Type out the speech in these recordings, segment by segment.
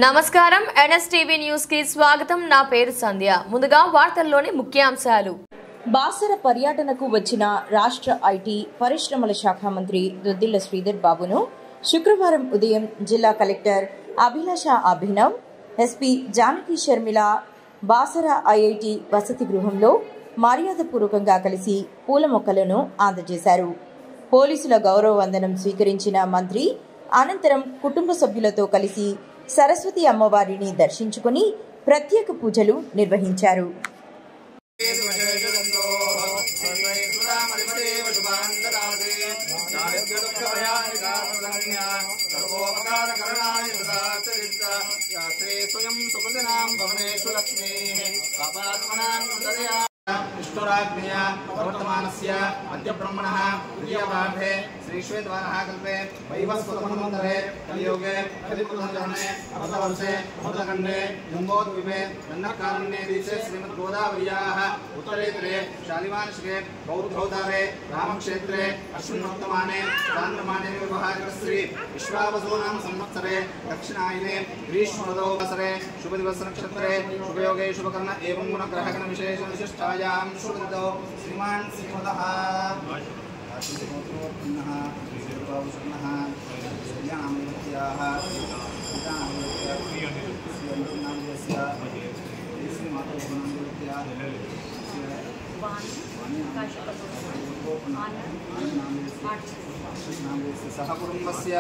నమస్కారం NSTV news కి స్వాగతం। నా పేరు సంధ్య। ముందుగా వార్తల్లోని ముఖ్యాంశాలు। బాసర పర్యటనకు వచ్చిన రాష్ట్ర ఐటీ పరిశ్రమల శాఖ మంత్రి దుద్దిళ్ల శ్రీధర్ బాబును శుక్రవారం ఉదయం జిల్లా కలెక్టర్ అభిలాష అభినవ్, ఎస్పీ జానకి షర్మిల బాసర ఐఐటి వసతి గృహంలో మర్యాదపూర్వకంగా కలిసి పూల మొక్కలను అందజేశారు। పోలీసుల గౌరవ వందనం స్వీకరించిన మంత్రి అనంతరం కుటుంబ సభ్యులతో కలిసి సరస్వతి అమ్మవారిని దర్శించుకుని ప్రత్యేక పూజలు నిర్వహించారు। विष्णुराज्ञया प्रवर्तमानस्य मध्यब्रह्मणः द्वितीयपाठे श्रीश्वेतवारः कल्पे वैवस्वतमन्वन्तरे कलियुगे कलिपुरुषजन्मे अमृतवर्षे अमृतखण्डे जम्बोद्वीपे गन्धकारण्ये देशे श्रीमद्गोदावर्याः उत्तरेतरे शालिवार्षिके बौद्धोदारे रामक्षेत्रे अश्विनोत्तमाने चान्द्रमाने व्यवहारिकश्री विश्वावसुनाम संवत्सरे दक्षिणायने ग्रीष्मऋतुवासरे शुभदिवसनक्षत्रे शुभयोगे शुभकर्ण एवं गुणग्रहगण विशेष विशिष्टायां शुभदितो श्रीमान् श्रीमतः श्रीमोत्रोन्नः श्रीबाबुसन्नः श्रीयानामयत्याः श्रीनामयस्य श्रीमातोनामयत्याः सह कुटुम्बस्य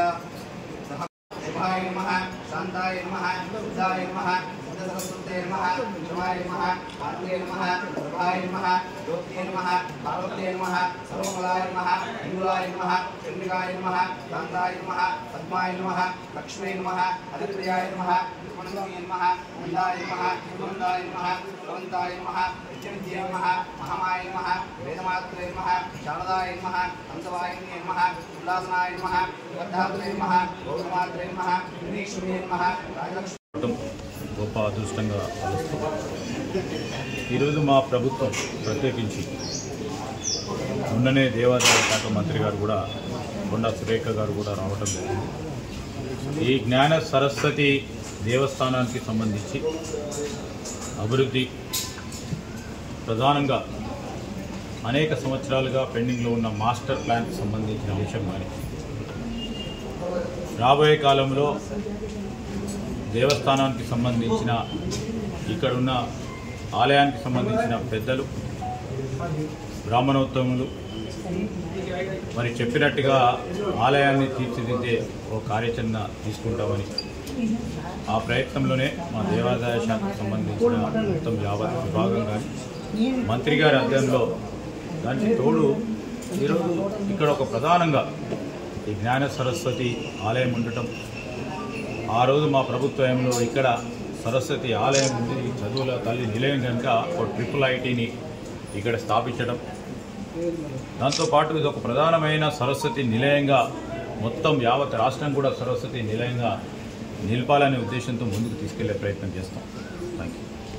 सह शुभाय नमः शान्ताय नमः बुद्धाय नमः सरस्वते नमः शिवाय नमः आर्ते नमः प्रभाय नमः ज्योतिये नमः पार्वत्ये नमः सर्वमलाय नमः हिन्दुलाय नमः चण्डिकाय नमः कान्ताय नमः पद्माय नमः लक्ष्मी नमः हरिप्रियाय नमः मनोमये नमः मंदाय नमः मंदाय नमः भगवन्ताय नमः विद्ये नमः महामाय नमः वेदमात्रे नमः शारदाय नमः हंसवाहिन्ये नमः उल्लासनाय नमः वर्धात्रे नमः गौरमात्रे नमः विनीश्वरे नमः राजलक्ष्मी గొప్ప అదృష్టంగా భావిస్తున్నాం। ఈరోజు మా ప్రభుత్వం ప్రత్యేకించి మొన్ననే దేవాదాయ శాఖ మంత్రి గారు కూడా కొండా సురేఖ గారు కూడా రావటం జరిగింది। ఈ జ్ఞాన సరస్వతి దేవస్థానానికి సంబంధించి అభివృద్ధి ప్రధానంగా అనేక సంవత్సరాలుగా పెండింగ్లో ఉన్న మాస్టర్ ప్లాన్కి సంబంధించిన విషయం కానీ రాబోయే కాలంలో దేవస్థానానికి సంబంధించిన ఇక్కడున్న ఆలయానికి సంబంధించిన పెద్దలు బ్రాహ్మణోత్తములు మరి చెప్పినట్టుగా ఆలయాన్ని తీర్చిదిద్దే ఒక కార్యాచరణ తీసుకుంటామని ఆ ప్రయత్నంలోనే మా దేవాదాయ శాఖకు సంబంధించిన మొత్తం యావత్ విభాగం కానీ మంత్రి గారి అధ్యయనంలో దానికి తోడు ఈరోజు ఇక్కడ ఒక ప్రధానంగా ఈ జ్ఞాన సరస్వతి ఆలయం ఉండటం, ఆ రోజు మా ప్రభుత్వంలో ఇక్కడ సరస్వతి ఆలయం ఉంది, చదువుల తల్లి నిలయం కనుక ఒక IIITని ఇక్కడ స్థాపించడం, దాంతోపాటు ఇది ఒక ప్రధానమైన సరస్వతి నిలయంగా మొత్తం యావత్ రాష్ట్రం కూడా సరస్వతి నిలయంగా నిలపాలనే ఉద్దేశంతో ముందుకు తీసుకెళ్లే ప్రయత్నం చేస్తాం। Thank you.